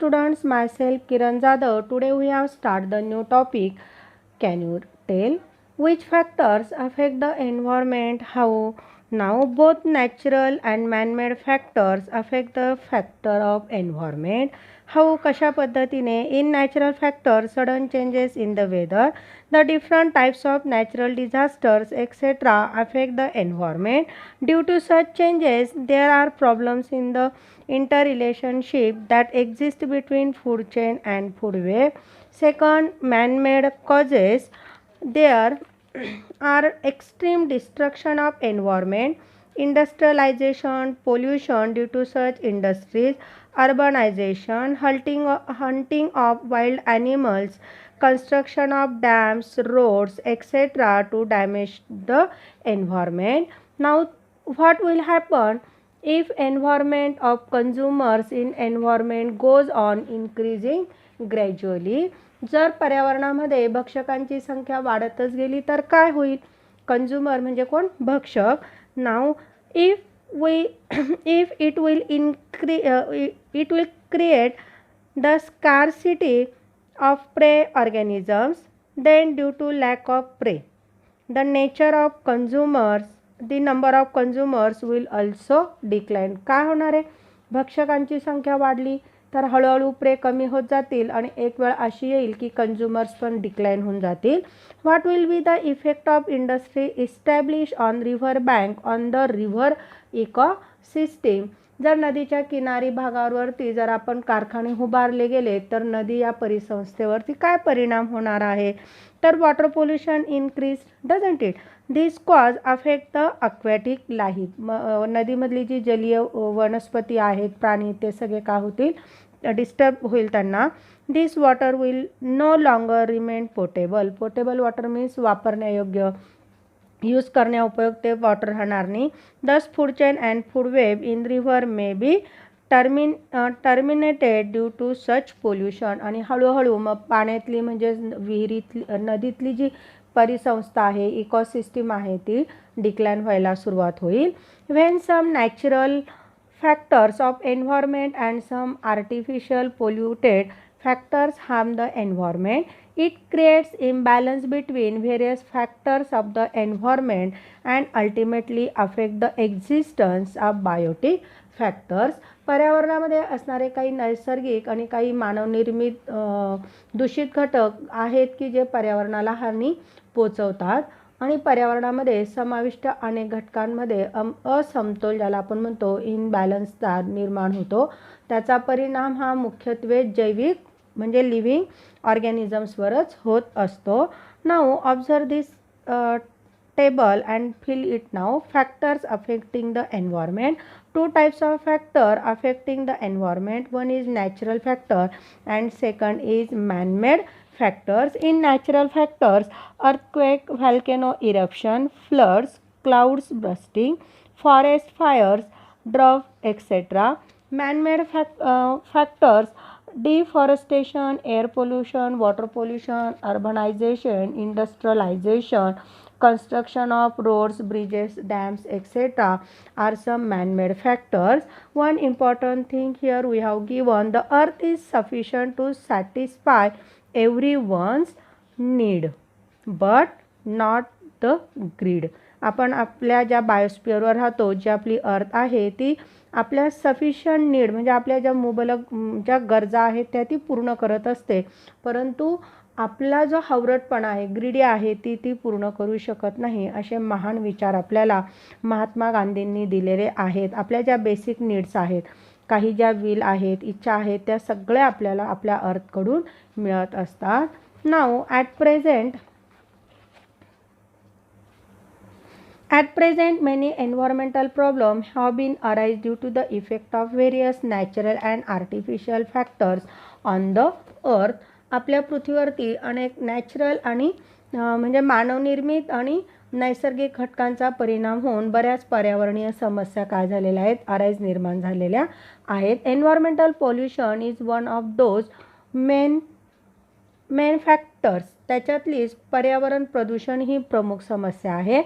students, myself Kiran Jadhav. Today we have started the new topic. Can you tell which factors affect the environment? How? Now both natural and man-made factors affect the factor of environment. How? कशा पद्धतीने in natural factors sudden changes in the weather, the different types of natural disasters etc. affect the environment. Due to such changes there are problems in the interrelationship that exist between food chain and food web. Second, man-made causes. There are extreme destruction of environment, industrialization, pollution due to such industries, urbanization, hunting of wild animals, construction of dams, roads, etc. to damage the environment. Now, what will happen if environment of consumers in environment goes on increasing gradually? जर पर्यावरणामध्ये भक्षकांची संख्या वाढतच गेली तर काय होईल? Consumer म्हणजे कोण? भक्षक. Now if it will create the scarcity of prey organisms, then due to lack of prey the nature of consumers, the number of consumers will also decline. काय होणार आहे? भक्षकांची संख्या वाढली तर हळूहळू प्रे कमी होत जातील आणि एक वेळ अशी येईल की कंझ्युमर्स पण डिक्लाइन होऊन जातील. What will be the effect of industry establish on river bank on the river ecosystem? जर नदीच्या किनारी भागावरती जर आपण कारखाने उभारले गेले तर नदी या परिसंस्थेवरती काय परिणाम होणार आहे? तर water pollution increase, doesn't it? This cause affect the aquatic life. नदीमधली जी जलीय वनस्पती आहेत, प्राणी, ते सगळे काय होतील? डिस्टर्ब होईल त्यांना. This water will no longer remain potable. Potable water means वापरण्यायोग्य, यूज करण्याउपयोग ते वॉटर राहणार नाही. Thus food chain and food web in river may be terminated due to such pollution. आणि हळूहळू मग पाण्यातली म्हणजे विहिरीतली, नदीतली जी परिसंस्था आहे, इकोसिस्टीम आहे, ती डिक्लाइन व्हायला सुरुवात होईल. When some natural factors of environment and some artificial polluted factors harm the environment, it creates imbalance between various factors of the environment and ultimately affect the existence of biotic factors. पर्यावरणामध्ये असणारे काही नैसर्गिक आणि काही मानवनिर्मित दूषित घटक आहेत की जे पर्यावरणाला हानी पोचवतात आणि पर्यावरणामध्ये समाविष्ट अनेक घटकांमध्ये असमतोल, ज्याला आपण म्हणतो इनबॅलन्सचा निर्माण होतो. त्याचा परिणाम हा मुख्यत्वे जैविक म्हणजे लिव्हिंग ऑर्गॅनिझम्सवरच होत असतो. Now observe this table and fill it now. Factors affecting the environment. Two types of factor affecting the environment. One is natural factor and second is man-made factors. In natural factors, earthquake, volcano eruption, floods, clouds bursting, forest fires, drought, etc. Man-made factors, deforestation, air pollution, water pollution, urbanization, industrialization, construction of roads, bridges, dams, etc. are some man-made factors. One important thing here we have given, the earth is sufficient to satisfy everyone's need but not the greed. आपण आपल्या ज्या बायोस्फिअरवर राहतो, जी आपली अर्थ आहे, ती आपल्या sufficient need म्हणजे आपल्या ज्या मुबलक ज्या गरजा आहेत त्या ती पूर्ण करत असते, परंतु आपला जो हावरटपणा आहे, ग्रीडी आहे, ती पूर्ण करू शकत नाही. असे महान विचार आपल्याला महात्मा गांधींनी दिलेले आहेत. आपल्या ज्या बेसिक नीड्स आहेत, काही ज्या विल आहेत, इच्छा आहेत, त्या सगळ्या आपल्याला आपल्या अर्थकडून मिळत असतात. Now At present, many environmental problems have been arise due to the effect of various natural and artificial factors on the earth. आपल्या पृथ्वीवरती अनेक नॅचरल आणि म्हणजे मानवनिर्मित आणि नैसर्गिक घटकांचा परिणाम होऊन बऱ्याच पर्यावरणीय समस्या काय झालेल्या आहेत? अराईज, निर्माण झालेल्या आहेत. Environmental pollution is one of those main factors. त्याच्यातलीच पर्यावरण प्रदूषण ही प्रमुख समस्या आहे.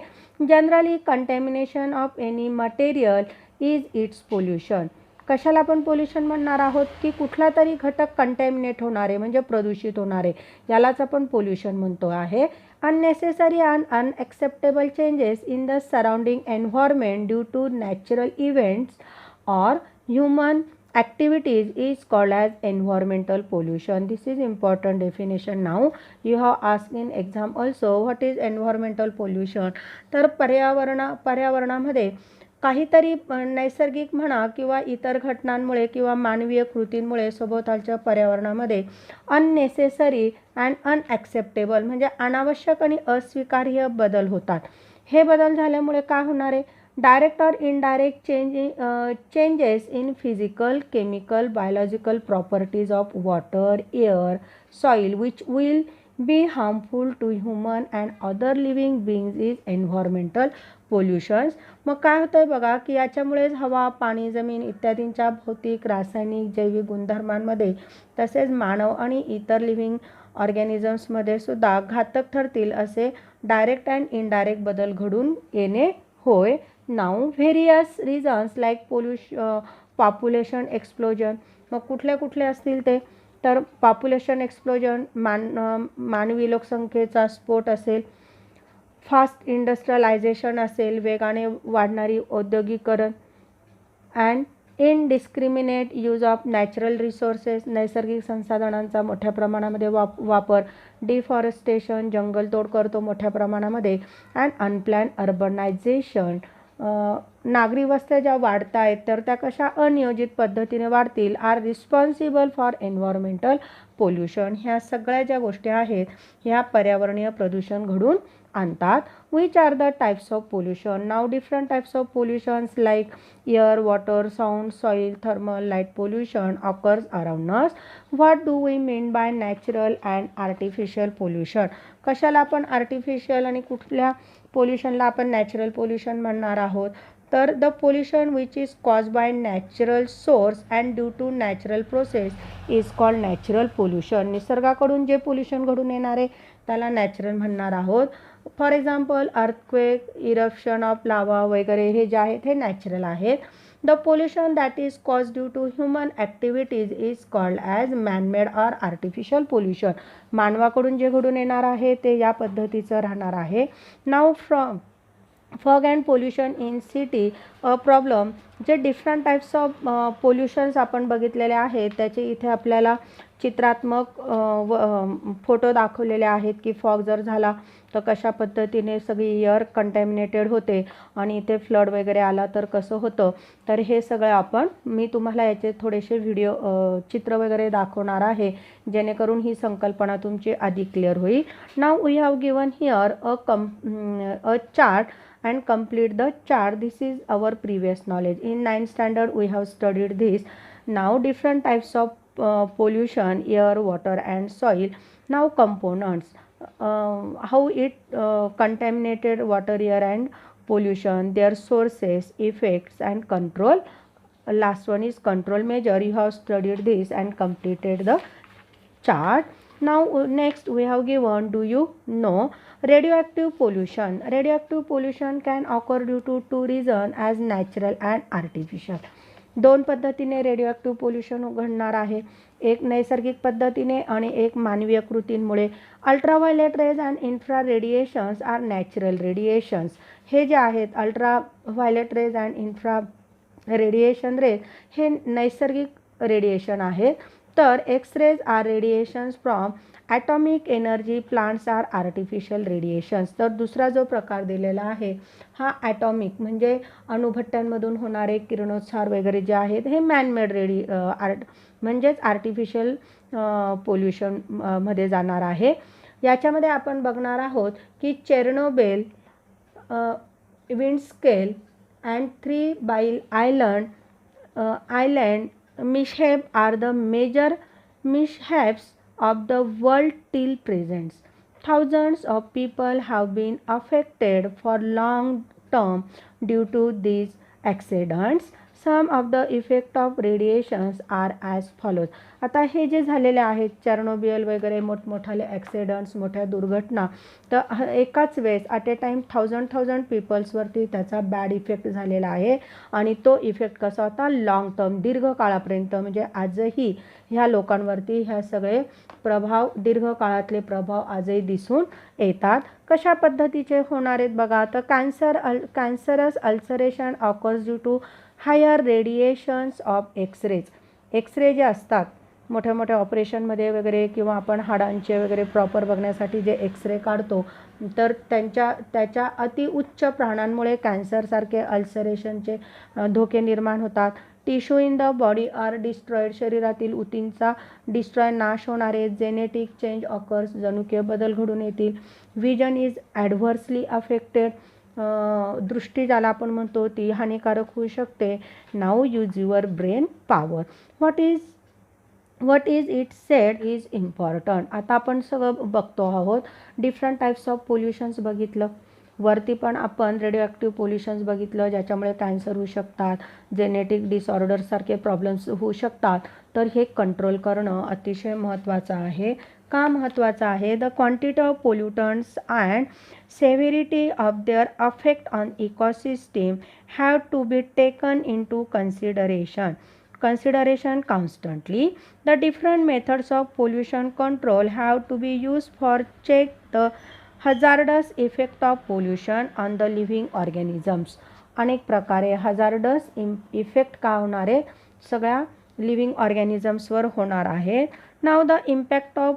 Generally contamination of any material is it's pollution. कशाला आपण पोल्युशन म्हणणार आहोत की कुठला तरी घटक कंटॅमिनेट होणारे म्हणजे प्रदूषित होणारे, यालाच आपण पोल्युशन म्हणतो आहे. Unnecessary and unacceptable changes in the surrounding environment due to natural events or human activities is called as environmental pollution. This is important definition. Now you have asked in exam also what is environmental pollution. तर पर्यावरणामध्ये काहीतरी नैसर्गिक म्हणा किंवा इतर घटनांमुळे किंवा मानवीय कृतींमुळे सभोवतालच्या पर्यावरणामध्ये अननेसेसरी अँड अनॲक्सेप्टेबल म्हणजे अनावश्यक आणि अस्वीकार्य बदल होतात. हे बदल झाल्यामुळे काय होणार आहे? Direct or indirect changes in physical, chemical, biological properties of water, air, soil which will be harmful to human and other living beings is environmental pollutions. मग काय होतं आहे बघा की याच्यामुळेच हवा, पाणी, जमीन इत्यादींच्या भौतिक, रासायनिक, जैविक गुणधर्मांमध्ये तसेच मानव आणि इतर लिव्हिंग ऑर्गॅनिझम्समध्ये सुद्धा घातक ठरतील असे डायरेक्ट अँड इनडायरेक्ट बदल घडून येणे होय. Now various reasons like population explosion. मग कुठले असतील ते? तर पॉप्युलेशन एक्सप्लोजन मानवी लोकसंख्येचा स्फोट असेल, फास्ट इंडस्ट्रियलायझेशन असेल, वेगाने वाढणारी औद्योगिकरण, and indiscriminate use of natural resources, नैसर्गिक संसाधनांचा मोठ्या प्रमाणामध्ये वापर, डिफॉरेस्टेशन, जंगलतोड करतो मोठ्या प्रमाणामध्ये, अँड अनप्लॅन अर्बनायझेशन. नागरी वस्त्या ज्या वाढत आहेत तर त्या कशा अनियोजित पद्धतीने वाढतील, are responsible for environmental pollution. ह्या सगळ्या ज्या गोष्टी आहेत ह्या पर्यावरणीय प्रदूषण घडून आणतात. Which are the types of pollution. Now different types of pollutions like air, water, sound, soil, thermal, light pollution occurs around us. What do we mean by natural and artificial pollution. कशाला आपण artificial आणि कुठल्या पोल्युशनला आपण natural pollution म्हणणार आहोत? तर the pollution which is cause by natural source and due to natural process is called natural pollution. निसर्गाकडून जे पोल्युशन घडून येणार आहे त्याला नॅचरल म्हणणार आहोत. For example earthquake, eruption of lava वगैरे हे जे आहेत हे नॅचरल आहेत. The pollution that is cause due to human activities is called as manmade or artificial pollution. मानवाकडून जे घडून येणार आहे ते या पद्धतीचं राहणार आहे. Now from fog and pollution in city a problem. जे डिफरंट टाइप्स ऑफ पोल्युशन्स आपण बघितलेले आहेत त्याचे इथे आपल्याला चित्रात्मक फोटो दाखवलेले आहेत की फॉग जर झाला तर कशा पद्धतीने सगळी एअर कंटॅमिनेटेड होते आणि इथे फ्लड वगैरे आला तर कसं होतं. तर हे सगळं मी तुम्हाला याचे थोडेसे व्हिडिओ चित्र वगैरे दाखवणार आहे जेणेकरून ही संकल्पना तुमची अधिक क्लिअर होईल. Now we have given here a chart and complete the chart. This is our previous knowledge. In 9th standard we have studied this. Now different types of pollution, air, water and soil. Now components, how it contaminated water, air and pollution, their sources, effects and control. Last one is control measure. You have studied this and completed the chart. Now next we have given, do you know radioactive pollution. Radioactive pollution can occur due to two reasons as natural and artificial. दोन पद्धतीने radio pollution घडणार आहे, एक नैसर्गिक पद्धतीने आणि एक मानवीय कृतींमुळे. Ultraviolet rays and infra radiations are natural radiations. हे जे आहेत ultraviolet rays and infra radiation rays हे नैसर्गिक रेडिएशन आहेत. तर x-rays are radiations from atomic energy plants are artificial radiations. तर दुसरा जो प्रकार दिलेला आहे हा ॲटॉमिक म्हणजे अणुभट्ट्यांमधून होणारे किरणोत्सार वगैरे जे आहेत हे मॅनमेड म्हणजेच आर्टिफिशियल पोल्युशन मध्ये जाणार आहे. याच्यामध्ये आपण बघणार आहोत की चेर्नोबिल, विंडस्केल अँड 3 बाईल island mishap are the major mishaps of the world till present. Thousands of people have been affected for long term due to these accidents. Some of the effect of radiations are as follows. आता हे जे झालेले आहेत Chernobyl वगैरे मोठमोठाले oxidants, मोठ्या दुर्घटना, तर एकाच वेळेस ॲट ए टाईम थाउजंड पीपल्सवरती त्याचा बॅड इफेक्ट झालेला आहे. आणि तो इफेक्ट कसा होता, लॉंग टर्म, दीर्घ काळापर्यंत, म्हणजे आजही ह्या लोकांवरती ह्या सगळे प्रभाव, दीर्घ काळातले प्रभाव आजही दिसून येतात. कशा पद्धतीचे होणार आहेत बघा. तर cancerous ulceration occurs due to higher radiations of X-rays. X-ray जे असतात मोठ्या मोठ्या ऑपरेशनमध्ये वगैरे, किंवा आपण हाडांचे वगैरे प्रॉपर बघण्यासाठी जे एक्सरे काढतो, तर त्याच्या अतिउच्च प्रमाणामुळे कॅन्सरसारखे अल्सरेशनचे धोके निर्माण होतात. Tissue in the body are destroyed. शरीरातील ऊतींचा डिस्ट्रॉय, नाश होणारे. Genetic change occurs. जनुकीय बदल घडून येतील. Vision is adversely affected. दृष्टी ज्याला आपण म्हणतो ती हानिकारक होऊ शकते. Now use your brain power. What is it said is important. आता आपण सगळं बघतो आहोत. डिफरंट टाईप्स ऑफ पोल्युशन्स बघितलं. वरती पण आपण रेडिओ ॲक्टिव्ह पोल्युशन्स बघितलं, ज्याच्यामुळे कॅन्सर होऊ शकतात, जेनेटिक डिसऑर्डरसारखे प्रॉब्लेम्स होऊ शकतात. तर हे कंट्रोल करणं अतिशय महत्त्वाचं आहे. का महत्त्वाचं आहे? The quantity of pollutants and severity of their affect on ecosystem have to be taken in to consideration constantly. The different methods of pollution control have to be used for check the hazardous effect of pollution on the living organisms. अनेक प्रकारे hazardous effect का होणार आहे, सगळ्या living ऑर्गॅनिझम्सवर होणार आहे. Now the impact of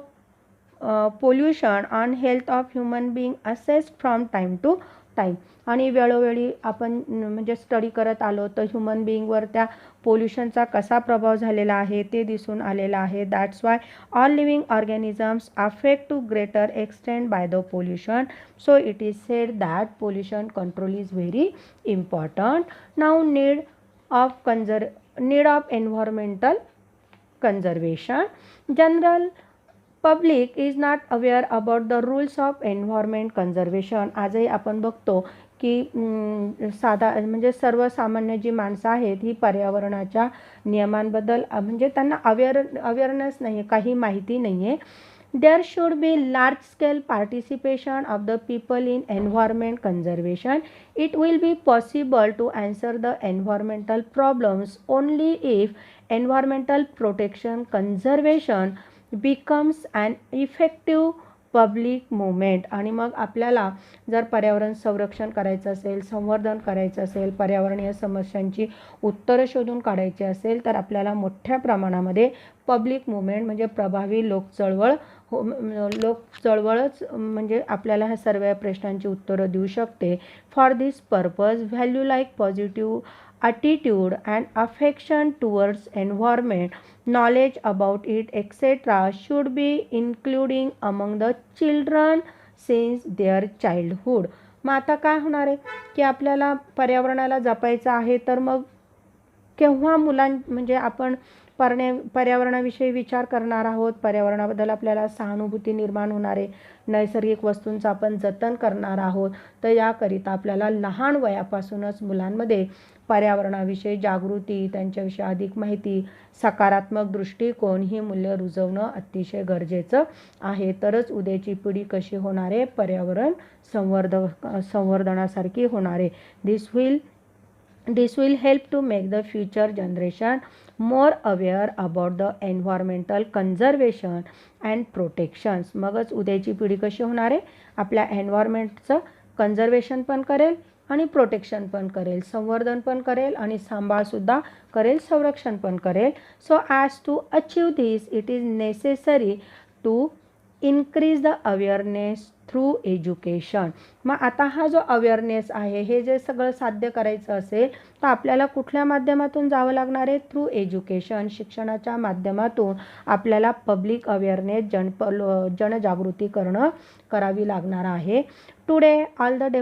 pollution on health of human being assessed from time to time. आणि वेळोवेळी आपण म्हणजे स्टडी करत आलो तर ह्युमन बीइंगवर त्या पोल्युशनचा कसा प्रभाव झालेला आहे ते दिसून आलेला आहे. That's why all living organisms affect to greater extent by the pollution. So it is said that pollution control is very important. Now need of environmental conservation. General public is not aware about the rules of environment conservation. आजही आपण बघतो की म्हणजे सर्वसामान्य जी माणसं आहेत ही पर्यावरणाच्या नियमांबद्दल म्हणजे त्यांना अवेअरनेस नाही आहे, काही माहिती नाही आहे. There should be large scale participation of the people in environment conservation. It will be possible to answer the environmental problems only if environmental protection conservation becomes an effective public movement. आणि मग आपल्याला जर पर्यावरण संरक्षण करायचं असेल, संवर्धन करायचं असेल, पर्यावरणीय समस्यांची उत्तरं शोधून काढायची असेल, तर आपल्याला मोठ्या प्रमाणामध्ये पब्लिक मुवमेंट म्हणजे प्रभावी लोकचळवळच म्हणजे आपल्याला ह्या सर्व प्रश्नांची उत्तरं देऊ शकते. For this purpose value like positive attitude and affection towards environment, knowledge about it, etc. should be including among the children since their childhood. मग आता काय होणार आहे की आपल्याला पर्यावरणाला जपायचं आहे, तर मग केव्हा म्हणजे आपण पर्यावरणाविषयी विचार करणार आहोत, पर्यावरणाबद्दल आपल्याला सहानुभूती निर्माण होणार आहे, नैसर्गिक वस्तूंचं आपण जतन करणार आहोत. तर याकरिता आपल्याला लहान वयापासूनच मुलांमध्ये पर्यावरणाविषयी जागृती, त्यांच्याविषयी अधिक माहिती, सकारात्मक दृष्टिकोन ही मूल्य रुजवणं अतिशय गरजेचं आहे. तरच उद्याची पिढी कशी होणार आहे, पर्यावरण संवर्धनासारखी होणार आहे. This will help to make the future generation more aware about the environmental conservation and protections. मगच उद्याची पिढी कशी होणार आहे, आपल्या एन्व्हायरमेंटचं कंजर्वेशन पण करेल आणि प्रोटेक्शन पण करेल, संवर्धन पण करेल आणि सांभाळसुद्धा करेल, संरक्षण पण करेल. So as to achieve this it is necessary to increase the awareness through education. मग आता हा जो अवेअरनेस आहे, हे जे सगळं साध्य करायचं असेल तर आपल्याला कुठल्या माध्यमातून जावं लागणार आहे, थ्रू एज्युकेशन. शिक्षणाच्या माध्यमातून आपल्याला पब्लिक अवेअरनेस जनजागृती करावी लागणार आहे. Today all the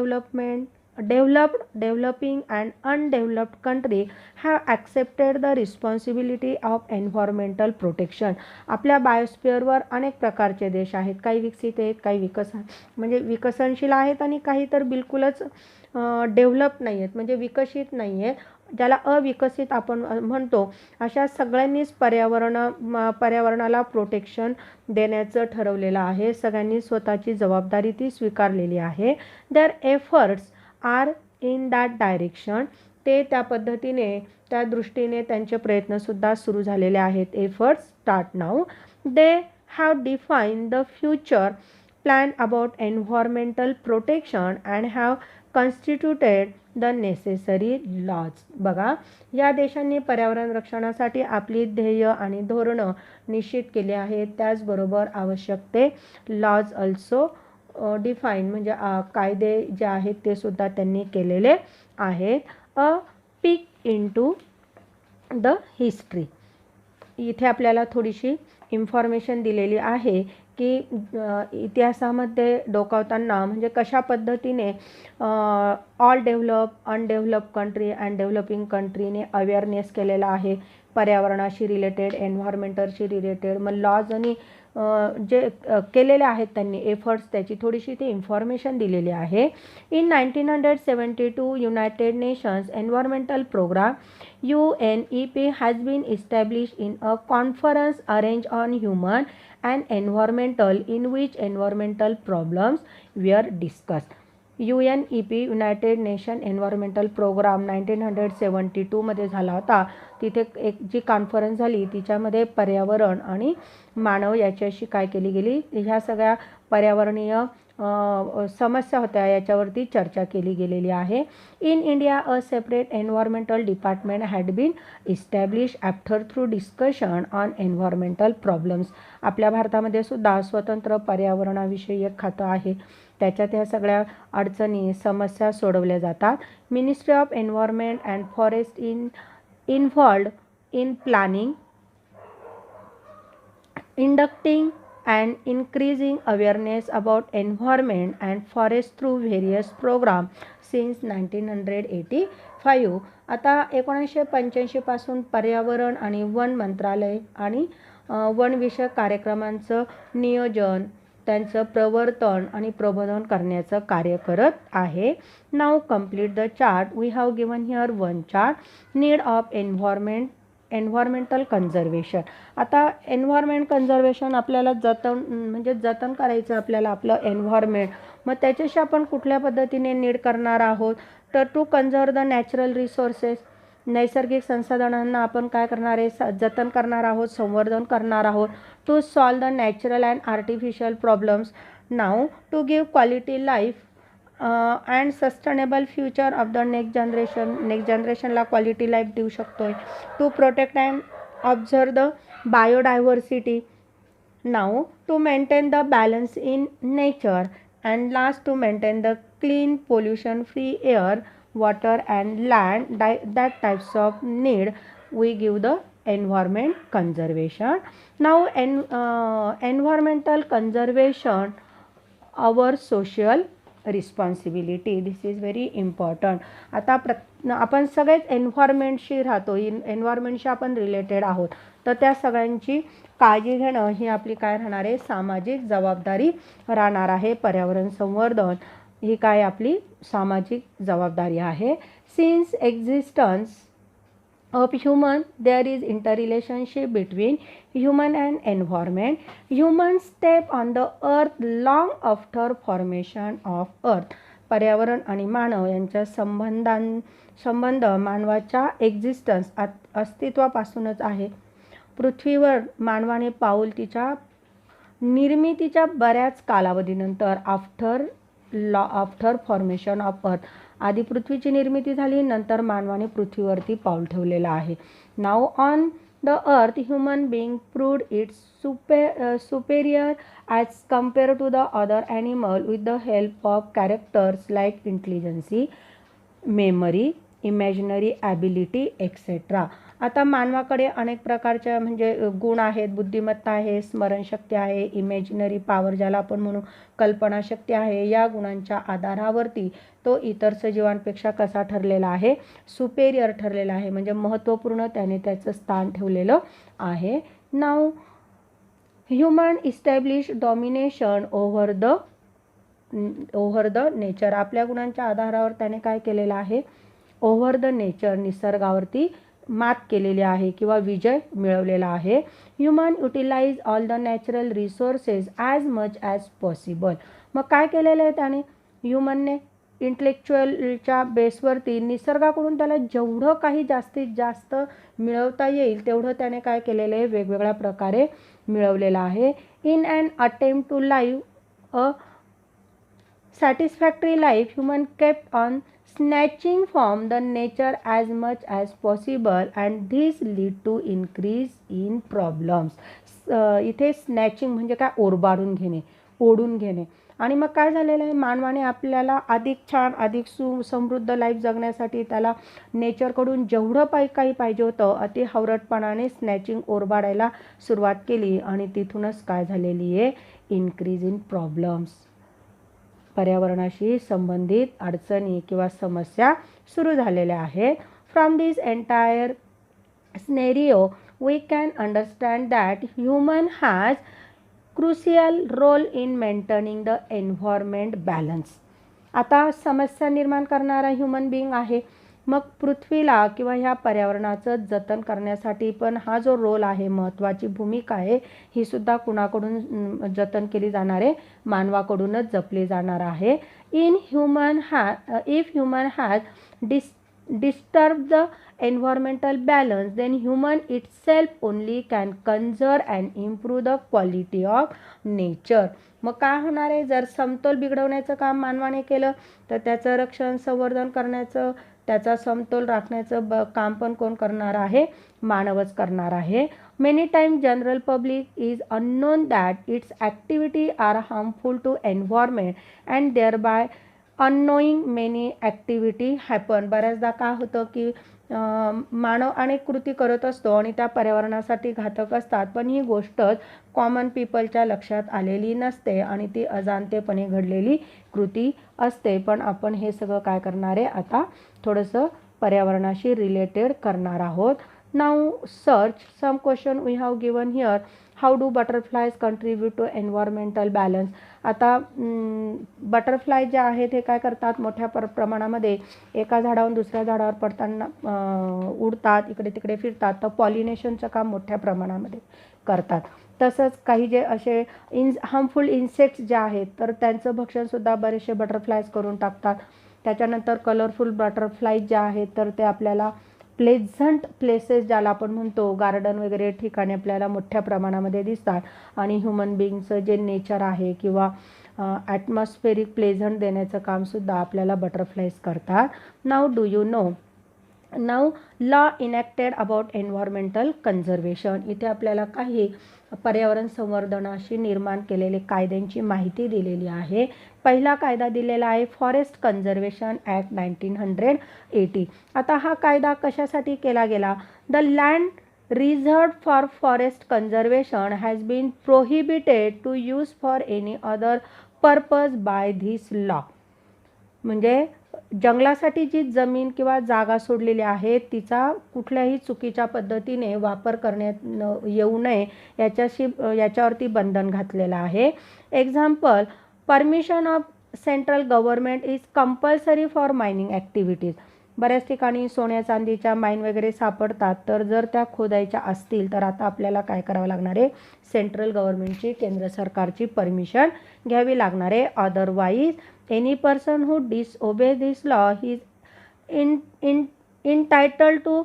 developing and undeveloped country have accepted the responsibility of environmental protection. आपल्या बायोस्फिअरवर अनेक प्रकारचे देश आहेत, काही विकसित आहेत, काही विकसनशील आहेत आणि काही तर बिलकुलच डेव्हलप नाही आहेत म्हणजे विकसित नाही आहेत. ज्याला अविकसित आपण म्हणतो, अशा सगळ्यांनीच पर्यावरणाला प्रोटेक्शन देण्याचं ठरवलेलं आहे. सगळ्यांनी स्वतःची जबाबदारी ती स्वीकारलेली आहे. Their efforts are in that direction. ते त्या पद्धतीने, त्या दृष्टीने त्यांचे प्रयत्नसुद्धा सुरू झालेले आहेत. Efforts start now. They have define the future plan about environmental protection and have constituted the necessary laws. बघा, या देशांनी पर्यावरण रक्षणासाठी आपली ध्येय आणि धोरणं निश्चित केली आहेत. त्याचबरोबर आवश्यक ते लॉज ऑल्सो डिफाईन, म्हणजे कायदे जे आहेत ते सुद्धा त्यांनी केलेले आहेत. अ पीक इनटू द हिस्ट्री. इथे आपल्याला थोडीशी इन्फॉर्मेशन दिलेली आहे की इतिहासामध्ये डोकावताना म्हणजे कशा पद्धतीने all develop, undevelop country and developing कंट्रीने अवेअरनेस केलेला आहे पर्यावरणाशी रिलेटेड, एन्व्हायरमेंटलशी रिलेटेड. मग लॉज आणि जे केलेले आहेत त्यांनी एफर्ट्स, त्याची थोडीशी ते इन्फॉर्मेशन दिलेली आहे. In 1972 United Nations environmental programme UNEP has been established in a conference arranged on human and environmental in which environmental problems were discussed. UNEP United Nation environmental programme 1972 मध्ये झाला होता. तिथे एक जी कॉन्फरन्स झाली तिच्यामध्ये पर्यावरण आणि मानव याच्याशी काय केली गेली, ह्या सगळ्या पर्यावरणीय समस्या होत्या याच्यावरती चर्चा केली गेलेली आहे. In India a separate environmental department had been establish after through discussion on environmental problems. आपल्या भारतामध्ये सुद्धा स्वतंत्र पर्यावरणाविषयी एक खातं आहे. त्याच्यात ह्या सगळ्या अडचणी, समस्या सोडवल्या जातात. Ministry of environment and forest involved in planning, inducting and increasing awareness about environment and forest through various programs since 1985. आता 1985 पासून पर्यावरण आणि वन मंत्रालय आणि वन विषयक कार्यक्रमांचं नियोजन, त्यांचं प्रवर्तन आणि प्रबोधन करण्याचं कार्य करत आहे. Now complete the chart. We have given here one chart. Need of environmental conservation. आता एन्व्हायरमेंट कन्झर्वेशन आपल्याला जतन करायचं आपल्याला आपलं एन्व्हायरमेंट. मग त्याच्याशी आपण कुठल्या पद्धतीने नीड करणार आहोत, तर to conserve the natural resources. नैसर्गिक संसाधनांना आपण काय करणार आहे, जतन करणार आहोत, संवर्धन करणार आहोत. To solve the natural and artificial problems. Now to give quality life and sustainable future of the next जनरेशनला क्वालिटी लाईफ देऊ शकतोय. To protect and observe the biodiversity. Now to maintain the balance in nature. And last to maintain the clean pollution free air, water and land. That types of need we give the environment conservation. Now environmental conservation our social responsibility. This is very important. आता आपण सगळेच एन्व्हायरमेंटशी राहतो, एन्व्हायरमेंटशी आपण related आहोत, तर त्या सगळ्यांची काळजी घेणं ही आपली काय राहणार आहे, सामाजिक जबाबदारी राहणार आहे. पर्यावरण संवर्धन ही काय आपली सामाजिक जबाबदारी आहे. Since existence of human there is interrelationship between human and environment. Human step on the earth long after formation of earth. पर्यावरण आणि मानव यांच्या संबंध मानवाच्या एक्झिस्टन्स अस्तित्वापासूनच आहे. पृथ्वीवर मानवाने पाऊल तिच्या निर्मितीच्या बऱ्याच कालावधीनंतर आफ्टर फॉर्मेशन ऑफ अर्थ. आधी पृथ्वीची निर्मिती झाली, नंतर मानवाने पृथ्वीवरती पाऊल ठेवलेलं आहे. Now on the earth human being proved its superior as compare to the other animal with the help of characters like intelligence, memory, imaginary ability etcetera. आता मानवाकडे अनेक प्रकारच्या म्हणजे गुण आहेत. बुद्धिमत्ता आहे, स्मरणशक्ती आहे, इमॅजिनरी पॉवर ज्याला आपण म्हणू, कल्पनाशक्ती आहे. या गुणांच्या आधारावरती तो इतर सजीवांपेक्षा कसा ठरलेला आहे, सुपेरियर ठरलेला आहे, म्हणजे महत्त्वपूर्ण त्याने त्याचं स्थान ठेवलेलं आहे. Now human establish domination over the nature. आपल्या गुणांच्या आधारावर त्याने काय केलेलं आहे, ओव्हर द नेचर, निसर्गावरती मात केलेली आहे किंवा विजय मिळवलेला आहे. Human utilise all the natural resources as much as possible. मग काय केलेलं आहे त्याने, ह्युमनने इंटेलेक्च्युअलच्या बेसवरती निसर्गाकडून त्याला जेवढं काही जास्तीत जास्त मिळवता येईल तेवढं त्याने काय केलेलं आहे, वेगवेगळ्या प्रकारे मिळवलेलं आहे. In an attempt to live a satisfactory life, human kept on snatching from the nature as much as possible and this lead to increase in problems. इथे स्नॅचिंग म्हणजे काय, ओरबाडून घेणे, ओढून घेणे. आणि मग काय झालेलं आहे, मानवाने आपल्याला अधिक छान, अधिक समृद्ध लाईफ जगण्यासाठी त्याला नेचरकडून जेवढं काही पाहिजे होतं अति हावरटपणाने स्नॅचिंग, ओरबाडायला सुरुवात केली आणि तिथूनच काय झालेली आहे, इन्क्रीज इन प्रॉब्लेम्स, पर्यावरणाशी संबंधित अडचणी किंवा समस्या सुरू झालेल्या आहेत. From this entire scenario we can understand that human has crucial role in maintaining the environment balance. आता समस्या निर्माण करणारा ह्युमन बिईंग आहे, मग पृथ्वीला किंवा ह्या पर्यावरणाचं जतन करण्यासाठी पण हा जो रोल आहे, महत्त्वाची भूमिका आहे, ही सुद्धा कुणाकडून जतन केली जाणार आहे, मानवाकडूनच जपली जाणार आहे. If human has disturb the environmental balance then human itself only can conserve and improve the quality of nature. मग काय होणार आहे, जर समतोल बिघडवण्याचं काम मानवाने केलं तर त्याचं रक्षण, संवर्धन करण्याचं, त्याचा समतोल राखण्याचं काम पण कोण करणार आहे, मानवच करणार आहे. Many times general public is unknown that its activity are harmful to environment and there by unknowing many activity happen. बऱ्याचदा काय होतं की मानव अनेक कृती करत असतो आणि त्या पर्यावरणासाठी घातक असतात, पण ही गोष्टच कॉमन पीपलच्या लक्षात आलेली नसते आणि ती अजाणतेपणे घडलेली कृती असते. पण आपण हे सगळं काय करणार आहे, आता थोडंसं पर्यावरणाशी रिलेटेड करणार आहोत. Now search some question we have given here. How do butterflies contribute to environmental balance. आता बटरफ्लाय जे आहेत हे काय करतात, मोठ्या प्रमाणामध्ये एका झाडावरून दुसऱ्या झाडावर पडताना उडतात, इकडे तिकडे फिरतात, तर पॉलिनेशनचं काम मोठ्या प्रमाणामध्ये करतात. तसंच काही जे असे हार्मफुल इन्सेक्ट्स जे आहेत तर त्यांचं भक्षणसुद्धा बरेचसे बटरफ्लायज करून टाकतात. त्याच्यानंतर कलरफुल बटरफ्लाय जे आहेत तर ते आपल्याला प्लेझंट प्लेसेस ज्याला आपण म्हणतो, गार्डन वगैरे ठिकाणी आपल्याला मोठ्या प्रमाणामध्ये दिसतात आणि ह्युमन बिईंगचं जे नेचर आहे किंवा ॲटमॉस्फेरिक प्लेझंट देण्याचं कामसुद्धा आपल्याला बटरफ्लायज करतात. Now do you know now law enacted about environmental conservation. इथे आपल्याला काही पर्यावरण संवर्धनाशी निर्माण केलेले कायद्यांची माहिती दिलेली आहे. पहिला कायदा दिलेला आहे फॉरेस्ट कन्झर्वेशन ॲक्ट 1980. आता हा कायदा कशासाठी केला गेला, the land reserved for forest conservation has been prohibited to use for any other purpose by this law. म्हणजे जंगलासाठी जी जमीन किंवा जागा सोडलेली आहे तिचा कुठल्याही चुकीच्या पद्धतीने वापर करण्यात येऊ नये याच्यावरती बंधन घातलेलं आहे. Example, permission of central government is compulsory for mining activities. बऱ्याच ठिकाणी सोन्या चांदीच्या माईन वगैरे सापडतात, तर जर त्या खोदायच्या असतील तर आता आपल्याला काय करावं लागणार आहे, सेंट्रल गव्हर्नमेंटची, केंद्र सरकारची परमिशन घ्यावी लागणार आहे. Otherwise any person who disobeys this law is entitled to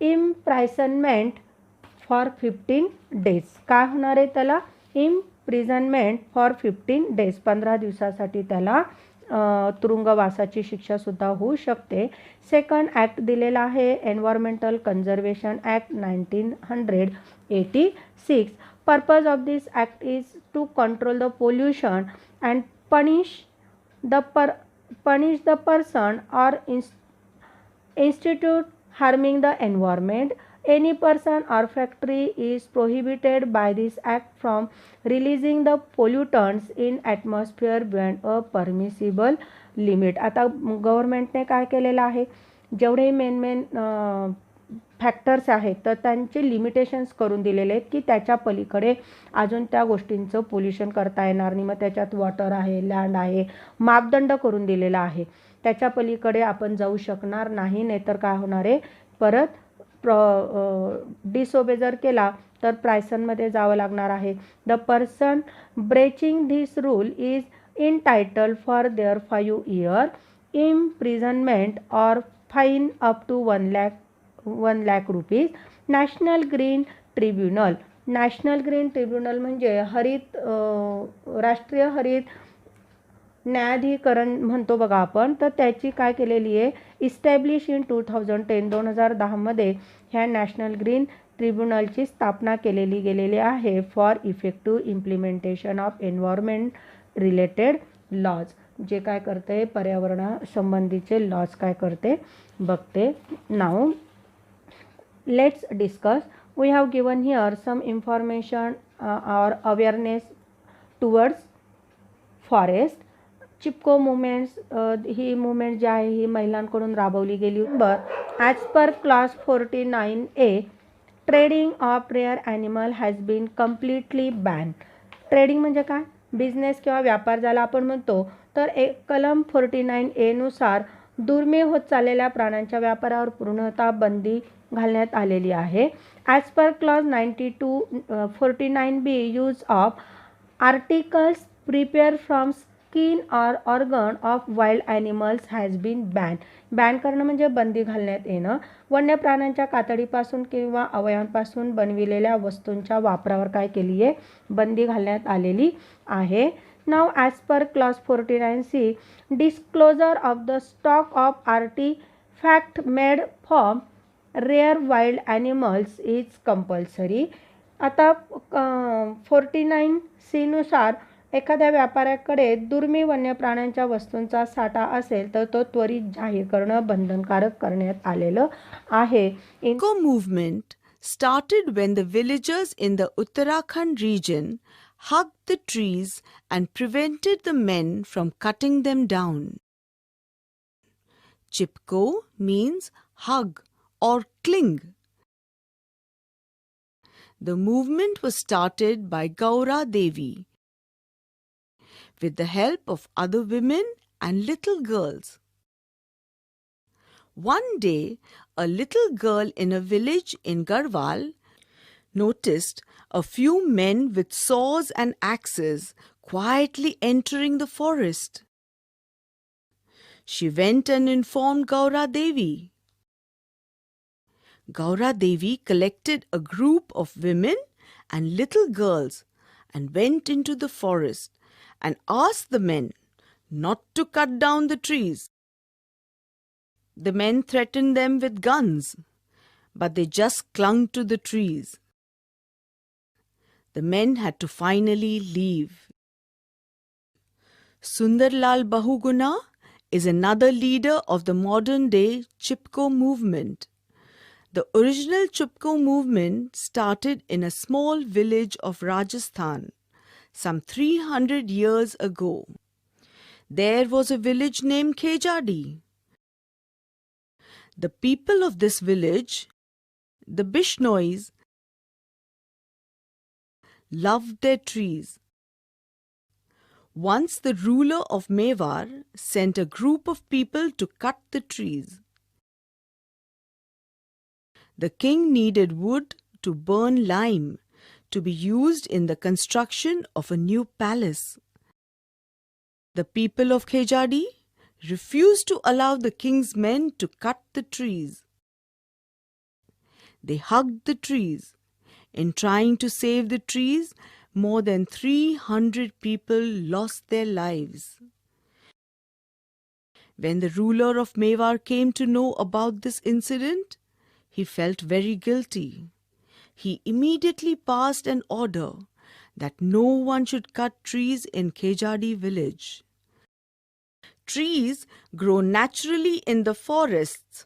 imprisonment for 15 days. काय होणार आहे त्याला, इम्प्रिझनमेंट फॉर 15 days, 15 दिवसासाठी त्याला तुरुंगवासाची शिक्षा सुद्धा होऊ शकते. सेकंड ॲक्ट दिलेला आहे environmental conservation act 1986. Purpose of this act is to control the pollution and punish the person or institute harming the environment. Any person or factory is prohibited by this act from releasing the pollutants in atmosphere beyond a permissible limit. आता गव्हर्नमेंटने काय केलेलं आहे, जेवढे main factors आहेत तर त्यांचे limitations करून दिलेले आहेत की त्याच्या पलीकडे अजून त्या गोष्टींचं पोल्युशन करता येणार नाही. मग त्याच्यात वॉटर आहे, लँड आहे, मापदंड करून दिलेला आहे. त्याच्या पलीकडे आपण जाऊ शकणार नाही, नाहीतर काय होणार आहे, परत डिसओबे जर केला तर प्रायसनमध्ये जावं लागणार आहे. The person breaching this rule is entitled for their 5 year imprisonment or fine up to 1 lakh rupees. National green tribunal. National green tribunal म्हणजे राष्ट्रीय हरित न्यायाधिकरण म्हणतो बघा आपण, तर त्याची काय केलेली आहे, इस्टॅब्लिश इन 2010 2010मध्ये ह्या नॅशनल ग्रीन ट्रिब्युनलची स्थापना केलेली गेलेली आहे for effective implementation of environment related laws. जे काय करते, पर्यावरणासंबंधीचे लॉज काय करते बघते. Now let's discuss. We have given here some information और awareness towards forest. Chipko movements, ही मुवमेंट जी आहे ही महिलांकडून राबवली गेली. As per clause 49A trading of rare animal has been completely ban. Trading म्हणजे काय, बिझनेस किंवा व्यापार ज्याला आपण म्हणतो, तर कलम 49A नुसार दुर्मिळ होत चाललेल्या प्राण्यांच्या व्यापारावर पूर्णतः बंदी घालण्यात आलेली आहे. As per clause 49B use of articles prepare from skin or organ of wild animals has been ban. Ban करणं म्हणजे बंदी घालण्यात येणं. वन्य प्राण्यांच्या कातडीपासून किंवा अवयवांपासून बनविलेल्या वस्तूंच्या वापरावर काय केली आहे, बंदी घालण्यात आलेली आहे. Now as per clause 49C disclosure of the stock of artifact made from rare wild animals is compulsory. आता 49C नुसार एखाद्या व्यापाऱ्याकडे दुर्मिळ वन्य प्राण्यांच्या वस्तूंचा साठा असेल तर तो त्वरित जाहीर करणं बंधनकारक करण्यात आलेलं आहे. Eco movement started when the villagers in the Uttarakhand region hugged the trees and prevented the men from cutting them down. Chipko means hug or cling. The movement was started by Gaura Devi with the help of other women and little girls. One day, a little girl in a village in Garhwal noticed a few men with saws and axes quietly entering the forest. She went and informed Gaura Devi. Gaura Devi collected a group of women and little girls and went into the forest and asked the men not to cut down the trees. The men threatened them with guns, but they just clung to the trees. The men had to finally leave. Sundarlal Bahuguna is another leader of the modern-day Chipko movement. The original Chipko movement started in a small village of Rajasthan some 300 years ago. There was a village named Khejadi. The people of this village, the Bishnois, loved their trees. Once the ruler of Mewar sent a group of people to cut the trees. The king needed wood to burn lime to be used in the construction of a new palace. The people of Khejadi refused to allow the king's men to cut the trees. They hugged the trees. In trying to save the trees, more than 300 people lost their lives. When the ruler of Mewar came to know about this incident, he felt very guilty. He immediately passed an order that no one should cut trees in Khejadi village. Trees grow naturally in the forests.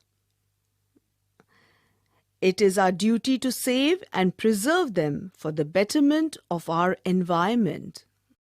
It is our duty to save and preserve them for the betterment of our environment.